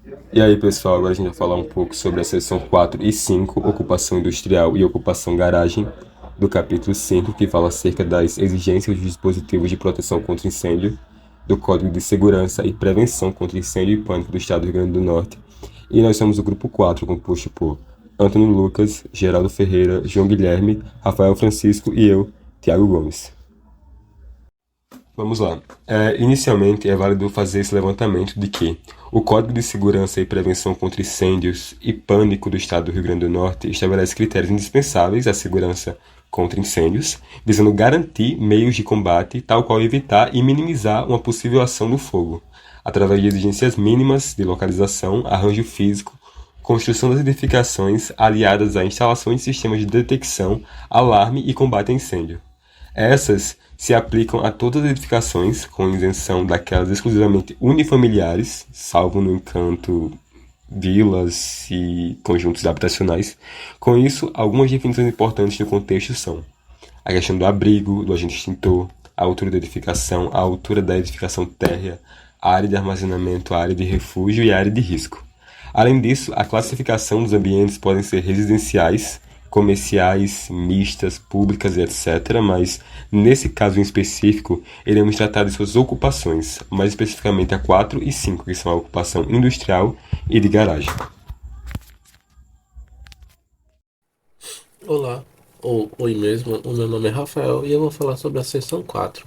E aí, pessoal, agora a gente vai falar um pouco sobre a seção 4 e 5, ocupação industrial e ocupação garagem, do capítulo 5, que fala acerca das exigências dos dispositivos de proteção contra incêndio, do Código de Segurança e Prevenção contra Incêndio e Pânico do Estado do Rio Grande do Norte. E nós somos o grupo 4, composto por Antônio Lucas, Geraldo Ferreira, João Guilherme, Rafael Francisco e eu, Tiago Gomes. Vamos lá. Inicialmente, é válido fazer esse levantamento de que o Código de Segurança e Prevenção contra Incêndios e Pânico do Estado do Rio Grande do Norte estabelece critérios indispensáveis à segurança contra incêndios, visando garantir meios de combate, tal qual evitar e minimizar uma possível ação do fogo, através de exigências mínimas de localização, arranjo físico, construção das edificações aliadas à instalação de sistemas de detecção, alarme e combate a incêndio. Essas se aplicam a todas as edificações, com isenção daquelas exclusivamente unifamiliares, salvo, no entanto, vilas e conjuntos habitacionais. Com isso, algumas definições importantes no contexto são a questão do abrigo, do agente extintor, a altura da edificação, a altura da edificação térrea, a área de armazenamento, a área de refúgio e a área de risco. Além disso, a classificação dos ambientes podem ser residenciais, comerciais, mistas, públicas e etc., mas nesse caso em específico, iremos tratar de suas ocupações, mais especificamente a 4 e 5, que são a ocupação industrial e de garagem. Olá, ou oi mesmo, o meu nome é Rafael e eu vou falar sobre a seção 4,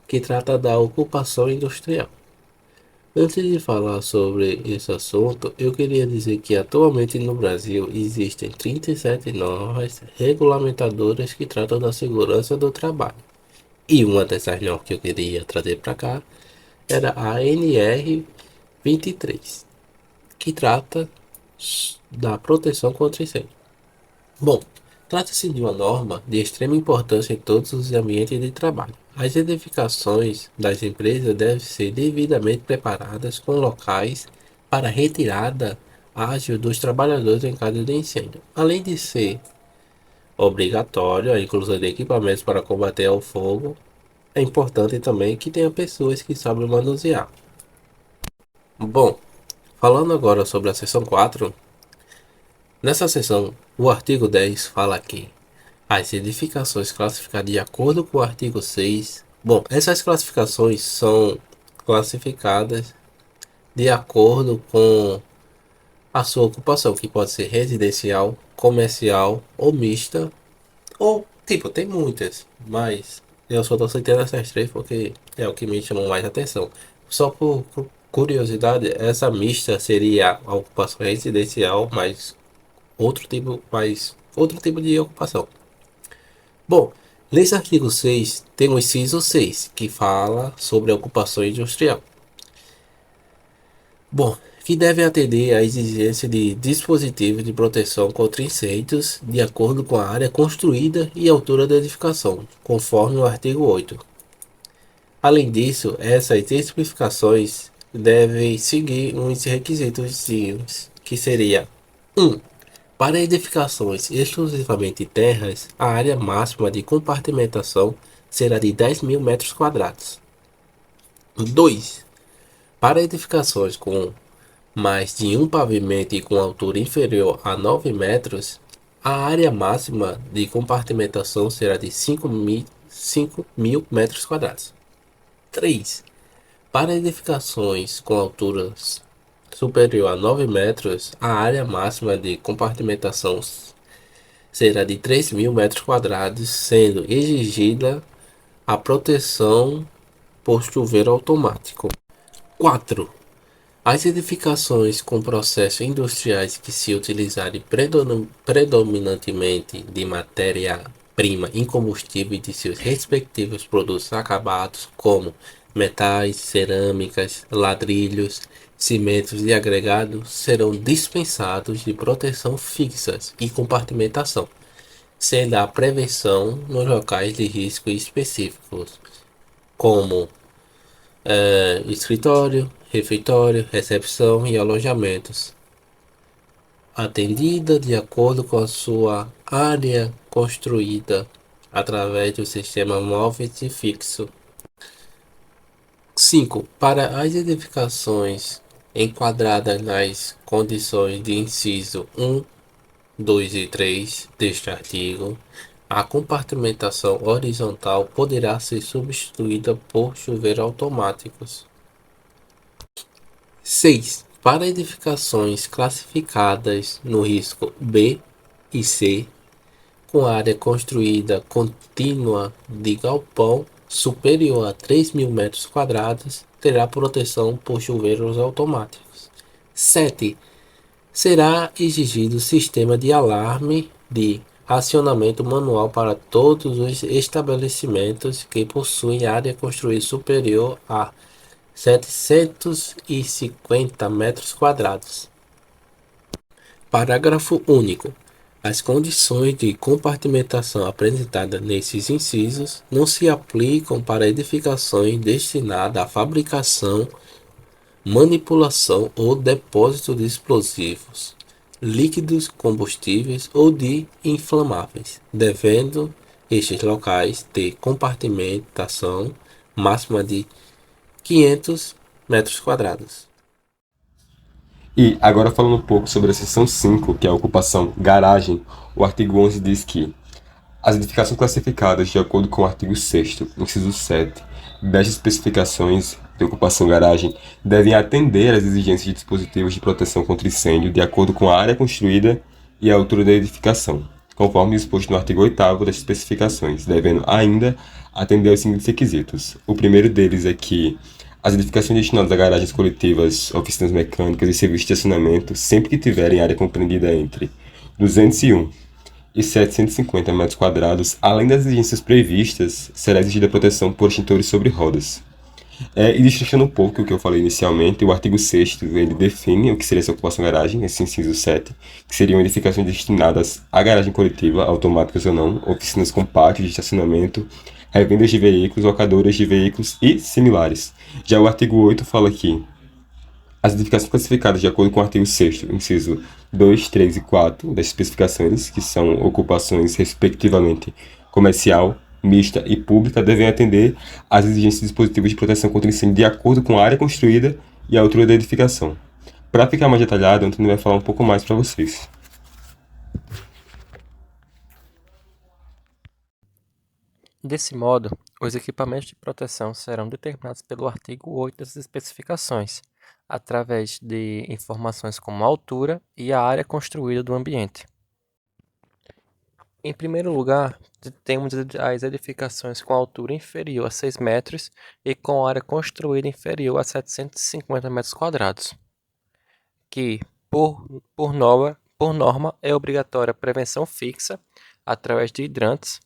que trata da ocupação industrial. Antes de falar sobre esse assunto, eu queria dizer que atualmente no Brasil existem 37 normas regulamentadoras que tratam da segurança do trabalho. E uma dessas normas que eu queria trazer para cá era a NR 23, que trata da proteção contra incêndio. Bom, trata-se de uma norma de extrema importância em todos os ambientes de trabalho. As edificações das empresas devem ser devidamente preparadas com locais para retirada ágil dos trabalhadores em caso de incêndio, além de ser obrigatório a inclusão de equipamentos para combater o fogo. É importante também que tenha pessoas que sabem manusear. Bom, falando agora sobre a seção 4, nessa seção, o artigo 10 fala que as edificações classificadas de acordo com o artigo 6. Bom, essas classificações são classificadas de acordo com a sua ocupação, que pode ser residencial, comercial ou mista, ou tipo, tem muitas, mas eu só estou citando essas três porque é o que me chamou mais atenção. Só por curiosidade, essa mista seria a ocupação residencial, mas outro tipo de ocupação. Bom, nesse artigo 6 tem o inciso 6 que fala sobre a ocupação industrial. Bom, que deve atender à exigência de dispositivos de proteção contra incêndios de acordo com a área construída e altura da edificação, conforme o artigo 8. Além disso, essas especificações devem seguir uns requisitos, que seria 1. Para edificações exclusivamente terras, a área máxima de compartimentação será de 10.000 metros quadrados. 2. Para edificações com mais de um pavimento e com altura inferior a 9 metros, a área máxima de compartimentação será de 5.000 metros quadrados. 3. Para edificações com alturas superior a 9 metros, a área máxima de compartimentação será de 3.000 metros quadrados, sendo exigida a proteção por chuveiro automático. 4. As edificações com processos industriais que se utilizarem predominantemente de matéria-prima incombustível e de seus respectivos produtos acabados, como metais, cerâmicas, ladrilhos, cimentos e agregados, serão dispensados de proteção fixas e compartimentação, sendo a prevenção nos locais de risco específicos, como escritório, refeitório, recepção e alojamentos, atendida de acordo com a sua área construída através do sistema móvel e fixo. 5. Para as edificações enquadrada nas condições de inciso 1, 2 e 3 deste artigo, a compartimentação horizontal poderá ser substituída por chuveiros automáticos. 6. Para edificações classificadas no risco B e C, com área construída contínua de galpão superior a 3.000 metros quadrados, terá proteção por chuveiros automáticos. 7. Será exigido sistema de alarme de acionamento manual para todos os estabelecimentos que possuem área construída superior a 750 metros quadrados. Parágrafo único. As condições de compartimentação apresentadas nesses incisos não se aplicam para edificações destinadas à fabricação, manipulação ou depósito de explosivos, líquidos combustíveis ou de inflamáveis, devendo estes locais ter compartimentação máxima de 500 metros quadrados. E agora falando um pouco sobre a seção 5, que é a ocupação garagem, o artigo 11 diz que as edificações classificadas de acordo com o artigo 6º, inciso 7, das especificações de ocupação garagem devem atender às exigências de dispositivos de proteção contra incêndio de acordo com a área construída e a altura da edificação, conforme disposto no artigo 8º das especificações, devendo ainda atender aos seguintes requisitos. O primeiro deles é que as edificações destinadas a garagens coletivas, oficinas mecânicas e serviços de estacionamento, sempre que tiverem área compreendida entre 201 e 750 metros quadrados, além das exigências previstas, será exigida proteção por extintores sobre rodas. E destrinchando um pouco o que eu falei inicialmente, o artigo 6º, ele define o que seria essa ocupação garagem, esse inciso 7, que seriam edificações destinadas à garagem coletiva, automáticas ou não, oficinas com pátios de estacionamento, revendas de veículos, locadoras de veículos e similares. Já o artigo 8 fala que as edificações classificadas de acordo com o artigo 6º, inciso 2, 3 e 4 das especificações, que são ocupações respectivamente comercial, mista e pública, devem atender às exigências de dispositivos de proteção contra incêndio de acordo com a área construída e a altura da edificação. Para ficar mais detalhado, Antônio vai falar um pouco mais para vocês. Desse modo, os equipamentos de proteção serão determinados pelo artigo 8 das especificações, através de informações como a altura e a área construída do ambiente. Em primeiro lugar, temos as edificações com altura inferior a 6 metros e com área construída inferior a 750 metros quadrados, que, por norma, é obrigatória a prevenção fixa, através de hidrantes,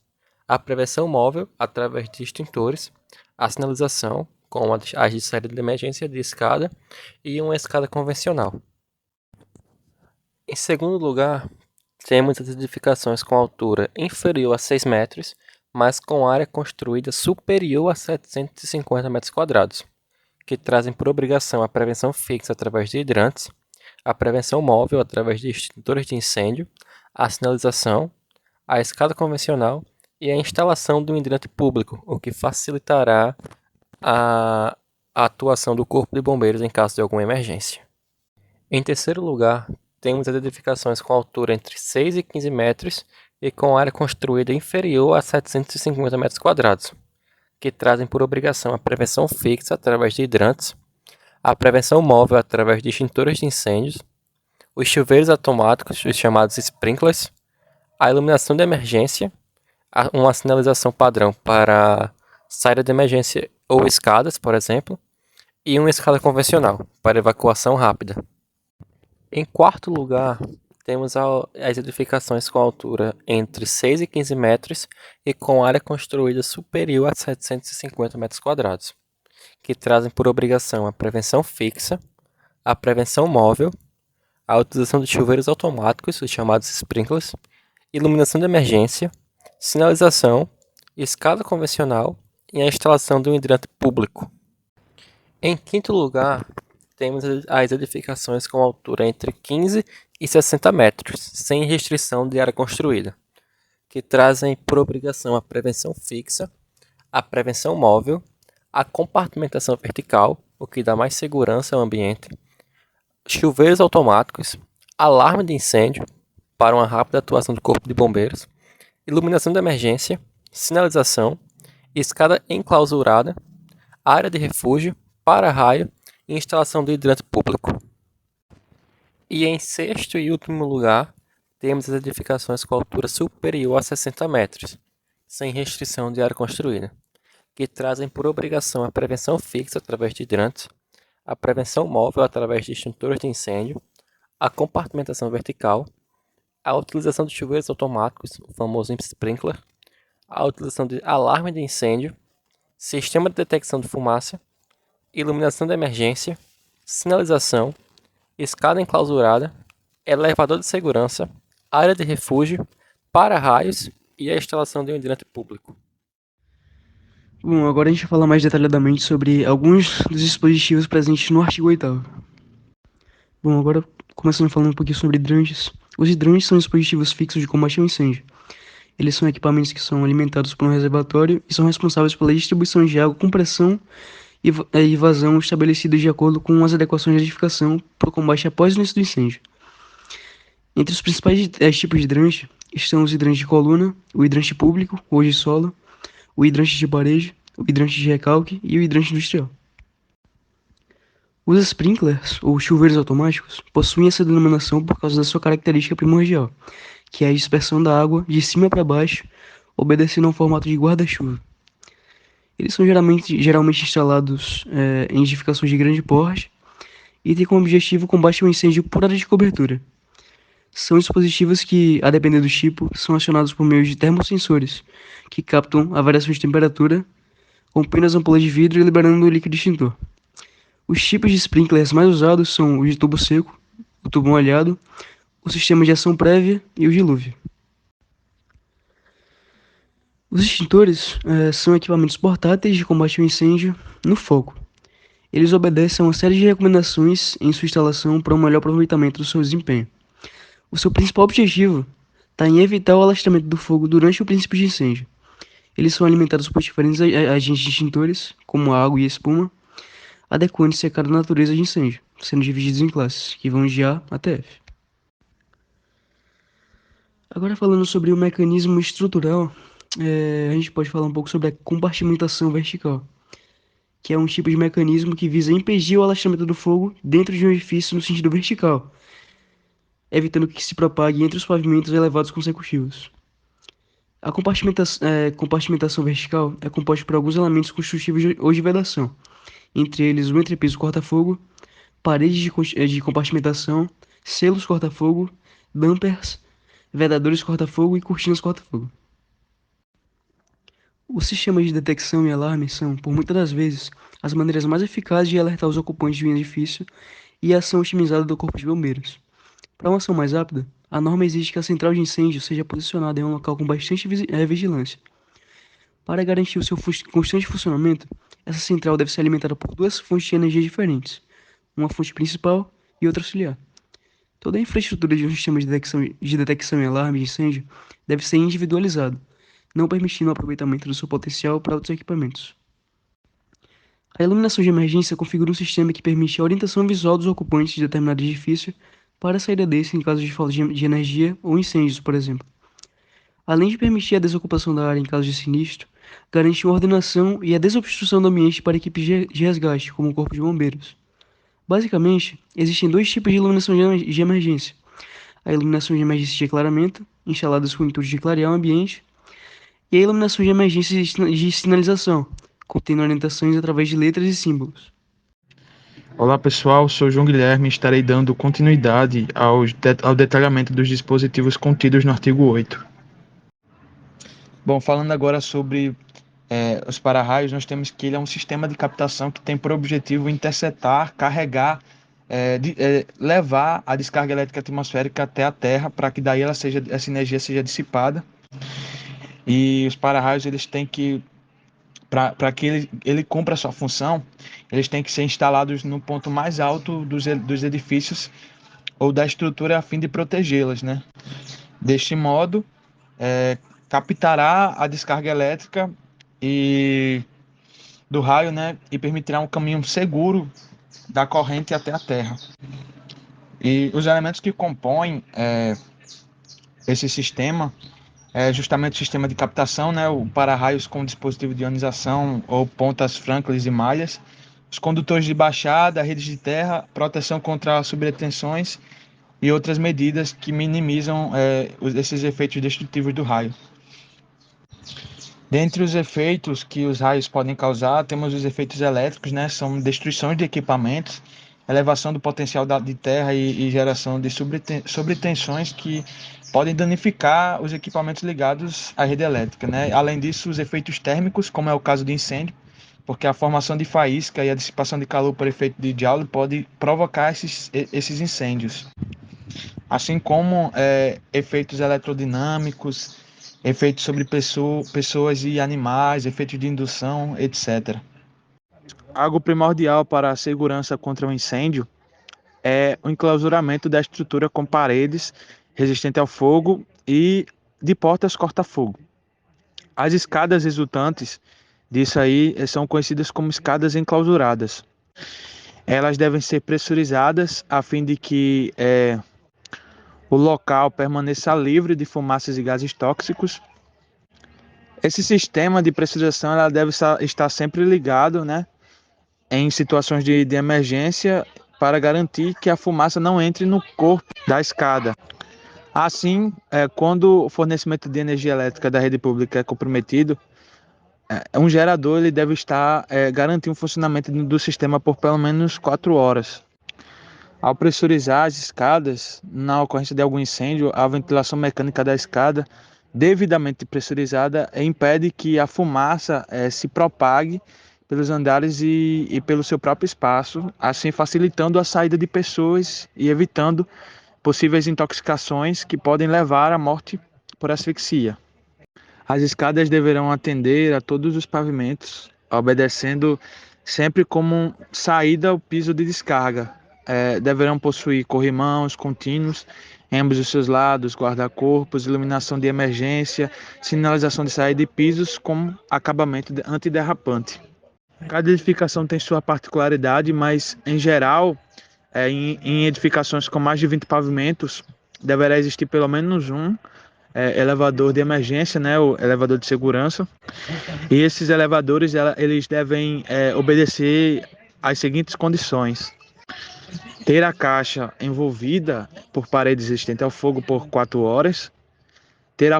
a prevenção móvel, através de extintores, a sinalização, com as de saída de emergência de escada e uma escada convencional. Em segundo lugar, temos as edificações com altura inferior a 6 metros, mas com área construída superior a 750 metros quadrados, que trazem por obrigação a prevenção fixa através de hidrantes, a prevenção móvel através de extintores de incêndio, a sinalização, a escada convencional e a instalação de um hidrante público, o que facilitará a atuação do Corpo de Bombeiros em caso de alguma emergência. Em terceiro lugar, temos as edificações com altura entre 6 e 15 metros e com área construída inferior a 750 metros quadrados, que trazem por obrigação a prevenção fixa através de hidrantes, a prevenção móvel através de extintores de incêndios, os chuveiros automáticos, os chamados sprinklers, a iluminação de emergência, uma sinalização padrão para saída de emergência ou escadas, por exemplo, e uma escada convencional para evacuação rápida. Em quarto lugar, temos as edificações com altura entre 6 e 15 metros e com área construída superior a 750 metros quadrados, que trazem por obrigação a prevenção fixa, a prevenção móvel, a utilização de chuveiros automáticos, os chamados sprinklers, iluminação de emergência, sinalização, escada convencional e a instalação de um hidrante público. Em quinto lugar, temos as edificações com altura entre 15 e 60 metros, sem restrição de área construída, que trazem por obrigação a prevenção fixa, a prevenção móvel, a compartimentação vertical, o que dá mais segurança ao ambiente, chuveiros automáticos, alarme de incêndio para uma rápida atuação do Corpo de Bombeiros, iluminação de emergência, sinalização, escada enclausurada, área de refúgio, para-raio e instalação de hidrante público. E em sexto e último lugar, temos as edificações com altura superior a 60 metros, sem restrição de área construída, que trazem por obrigação a prevenção fixa através de hidrantes, a prevenção móvel através de extintores de incêndio, a compartimentação vertical, a utilização de chuveiros automáticos, o famoso sprinkler, a utilização de alarme de incêndio, sistema de detecção de fumaça, iluminação de emergência, sinalização, escada enclausurada, elevador de segurança, área de refúgio, para-raios e a instalação de um hidrante público. Bom, agora a gente vai falar mais detalhadamente sobre alguns dos dispositivos presentes no artigo 8º. Bom, agora começando falando um pouquinho sobre hidrantes. Os hidrantes são dispositivos fixos de combate ao incêndio. Eles são equipamentos que são alimentados por um reservatório e são responsáveis pela distribuição de água com pressão e vazão estabelecidos de acordo com as adequações de edificação para o combate após o início do incêndio. Entre os principais tipos de hidrante estão os hidrantes de coluna, o hidrante público, ou de solo, o hidrante de parede, o hidrante de recalque e o hidrante industrial. Os sprinklers, ou chuveiros automáticos, possuem essa denominação por causa da sua característica primordial, que é a dispersão da água de cima para baixo, obedecendo a um formato de guarda-chuva. Eles são geralmente instalados em edificações de grande porte e têm como objetivo o combate ao incêndio por área de cobertura. São dispositivos que, a depender do tipo, são acionados por meio de termosensores, que captam a variação de temperatura com apenas ampolas de vidro e liberando o líquido extintor. Os tipos de sprinklers mais usados são o de tubo seco, o tubo molhado, o sistema de ação prévia e o dilúvio. Os extintores são equipamentos portáteis de combate ao incêndio no fogo. Eles obedecem a uma série de recomendações em sua instalação para um melhor aproveitamento do seu desempenho. O seu principal objetivo está em evitar o alastramento do fogo durante o princípio de incêndio. Eles são alimentados por diferentes agentes extintores, como água e espuma, adequando-se a cada natureza de incêndio, sendo divididos em classes, que vão de A até F. Agora falando sobre o mecanismo estrutural, a gente pode falar um pouco sobre a compartimentação vertical, que é um tipo de mecanismo que visa impedir o alastramento do fogo dentro de um edifício no sentido vertical, evitando que se propague entre os pavimentos elevados consecutivos. A compartimentação vertical é composta por alguns elementos construtivos ou de vedação, entre eles o entrepiso corta-fogo, paredes de compartimentação, selos corta-fogo, dampers, vedadores corta-fogo e cortinas corta-fogo. Os sistemas de detecção e alarme são, por muitas das vezes, as maneiras mais eficazes de alertar os ocupantes de um edifício e a ação otimizada do Corpo de Bombeiros. Para uma ação mais rápida, a norma exige que a central de incêndio seja posicionada em um local com bastante vigilância. Para garantir o seu constante funcionamento, essa central deve ser alimentada por duas fontes de energia diferentes, uma fonte principal e outra auxiliar. Toda a infraestrutura de um sistema de detecção e alarme de incêndio deve ser individualizada, não permitindo o aproveitamento do seu potencial para outros equipamentos. A iluminação de emergência configura um sistema que permite a orientação visual dos ocupantes de determinado edifício para a saída desse em caso de falta de energia ou incêndios, por exemplo. Além de permitir a desocupação da área em caso de sinistro, garante uma ordenação e a desobstrução do ambiente para equipes de resgate, como o Corpo de Bombeiros. Basicamente, existem dois tipos de iluminação de emergência. A iluminação de emergência de clareamento, instaladas com o intuito de clarear o ambiente, e a iluminação de emergência de sinalização, contendo orientações através de letras e símbolos. Olá pessoal, sou João Guilherme e estarei dando continuidade ao detalhamento dos dispositivos contidos no artigo 8. Bom, falando agora sobre os para-raios, nós temos que ele é um sistema de captação que tem por objetivo interceptar, carregar, levar a descarga elétrica atmosférica até a Terra, para que daí essa energia seja dissipada. E os para-raios, eles têm que, para que ele cumpra a sua função, eles têm que ser instalados no ponto mais alto dos edifícios ou da estrutura a fim de protegê-las, né? Deste modo, captará a descarga elétrica do raio, né? E permitirá um caminho seguro da corrente até a Terra. E os elementos que compõem esse sistema é justamente o sistema de captação, né, o para-raios com dispositivo de ionização ou pontas Franklin e malhas, os condutores de baixada, redes de terra, proteção contra sobretensões e outras medidas que minimizam esses efeitos destrutivos do raio. Dentre os efeitos que os raios podem causar, temos os efeitos elétricos, né? São destruições de equipamentos, elevação do potencial de terra e geração de sobretensões que podem danificar os equipamentos ligados à rede elétrica, né? Além disso, os efeitos térmicos, como é o caso de incêndio, porque a formação de faísca e a dissipação de calor por efeito de Joule pode provocar esses incêndios, assim como efeitos eletrodinâmicos, efeitos sobre pessoas e animais, efeitos de indução, etc. Algo primordial para a segurança contra o incêndio é o enclausuramento da estrutura com paredes resistentes ao fogo e de portas corta-fogo. As escadas resultantes disso aí são conhecidas como escadas enclausuradas. Elas devem ser pressurizadas a fim de que o local permaneça livre de fumaças e gases tóxicos. Esse sistema de pressurização ela deve estar sempre ligado, né, em situações de emergência para garantir que a fumaça não entre no corpo da escada. Assim, quando o fornecimento de energia elétrica da rede pública é comprometido, um gerador ele deve estar garantindo o funcionamento do sistema por pelo menos 4 horas. Ao pressurizar as escadas, na ocorrência de algum incêndio, a ventilação mecânica da escada, devidamente pressurizada, impede que a fumaça se propague pelos andares e pelo seu próprio espaço, assim facilitando a saída de pessoas e evitando possíveis intoxicações que podem levar à morte por asfixia. As escadas deverão atender a todos os pavimentos, obedecendo sempre como saída ao piso de descarga. Deverão possuir corrimãos contínuos em ambos os seus lados, guarda-corpos, iluminação de emergência, sinalização de saída de pisos com acabamento antiderrapante. Cada edificação tem sua particularidade, mas em geral, em edificações com mais de 20 pavimentos, deverá existir pelo menos um elevador de emergência, né, o elevador de segurança. E esses elevadores eles devem obedecer às seguintes condições: ter a caixa envolvida por paredes resistentes ao fogo por 4 horas, ter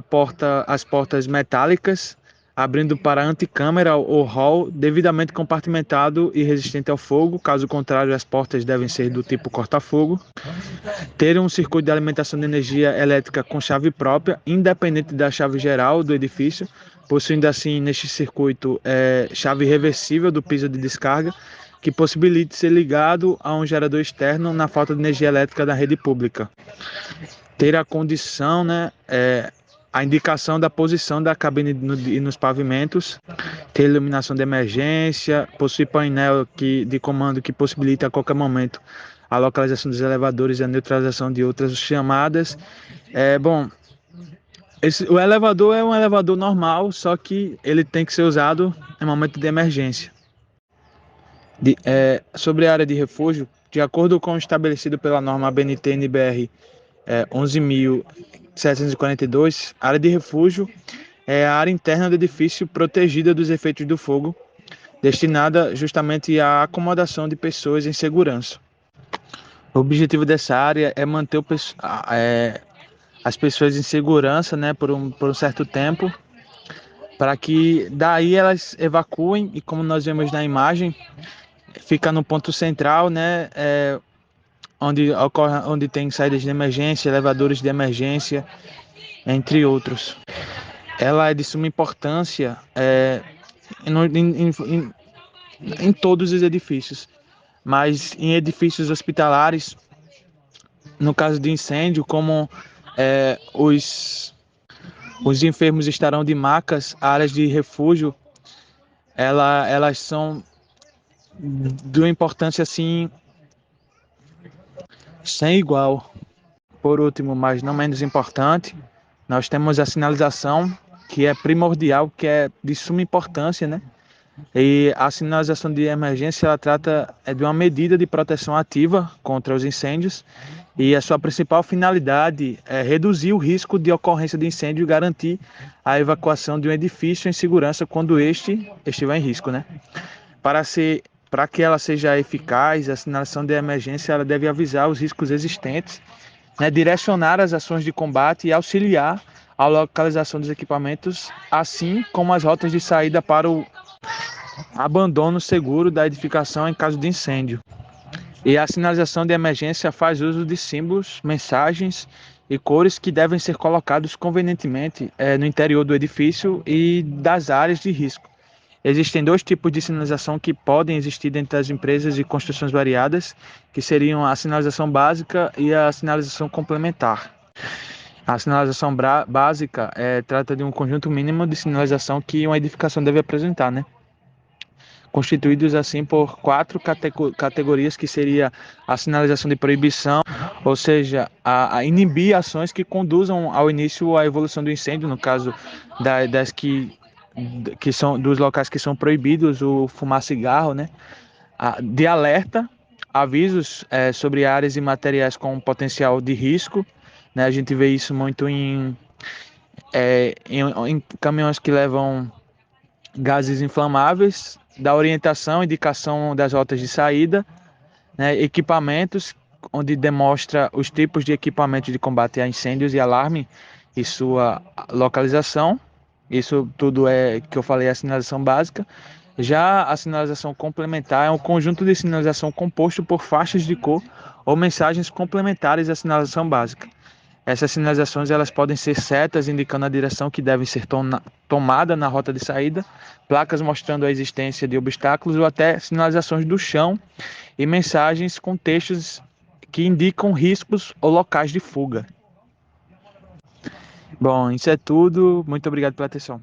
as portas metálicas abrindo para anticâmara ou hall devidamente compartimentado e resistente ao fogo, caso contrário as portas devem ser do tipo corta-fogo, ter um circuito de alimentação de energia elétrica com chave própria, independente da chave geral do edifício, possuindo assim neste circuito chave reversível do piso de descarga, que possibilite ser ligado a um gerador externo na falta de energia elétrica da rede pública. Ter a condição, né, a indicação da posição da cabine e nos pavimentos, ter iluminação de emergência, possuir painel de comando que possibilita a qualquer momento a localização dos elevadores e a neutralização de outras chamadas. O elevador é um elevador normal, só que ele tem que ser usado em momento de emergência. Sobre a área de refúgio, de acordo com o estabelecido pela norma ABNT-NBR 11.742, a área de refúgio é a área interna do edifício protegida dos efeitos do fogo, destinada justamente à acomodação de pessoas em segurança. O objetivo dessa área é manter as pessoas em segurança, né, por um certo tempo, para que daí elas evacuem e, como nós vemos na imagem, fica no ponto central, né, onde tem saídas de emergência, elevadores de emergência, entre outros. Ela é de suma importância em todos os edifícios, mas em edifícios hospitalares, no caso de incêndio, como os enfermos estarão de macas, áreas de refúgio, elas são de uma importância assim sem igual. Por último, mas não menos importante, nós temos a sinalização, que é primordial, que é de suma importância, né? E a sinalização de emergência ela trata de uma medida de proteção ativa contra os incêndios e a sua principal finalidade é reduzir o risco de ocorrência de incêndio e garantir a evacuação de um edifício em segurança quando este estiver em risco, né? Para que ela seja eficaz, a sinalização de emergência ela deve avisar os riscos existentes, né, direcionar as ações de combate e auxiliar a localização dos equipamentos, assim como as rotas de saída para o abandono seguro da edificação em caso de incêndio. E a sinalização de emergência faz uso de símbolos, mensagens e cores que devem ser colocados convenientemente no interior do edifício e das áreas de risco. Existem dois tipos de sinalização que podem existir dentro das empresas de construções variadas, que seriam a sinalização básica e a sinalização complementar. A sinalização básica trata de um conjunto mínimo de sinalização que uma edificação deve apresentar, né? Constituídos assim por 4 categorias, que seria a sinalização de proibição, ou seja, a inibir ações que conduzam ao início ou à evolução do incêndio, no caso das que são dos locais que são proibidos o fumar cigarro, né? De alerta, avisos sobre áreas e materiais com potencial de risco, né? A gente vê isso muito em caminhões que levam gases inflamáveis, da orientação, indicação das rotas de saída, né? Equipamentos, onde demonstra os tipos de equipamentos de combate a incêndios e alarme e sua localização. Isso tudo que eu falei, a sinalização básica. Já a sinalização complementar é um conjunto de sinalização composto por faixas de cor ou mensagens complementares à sinalização básica. Essas sinalizações elas podem ser setas indicando a direção que deve ser tomada na rota de saída, placas mostrando a existência de obstáculos ou até sinalizações do chão e mensagens com textos que indicam riscos ou locais de fuga. Bom, isso é tudo. Muito obrigado pela atenção.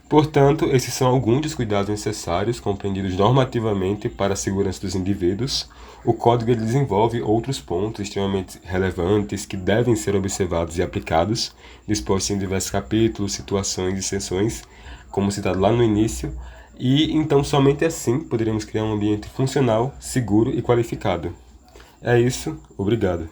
Portanto, esses são alguns dos cuidados necessários compreendidos normativamente para a segurança dos indivíduos. O Código desenvolve outros pontos extremamente relevantes que devem ser observados e aplicados, dispostos em diversos capítulos, situações e seções, como citado lá no início, e então somente assim poderemos criar um ambiente funcional, seguro e qualificado. É isso, obrigado.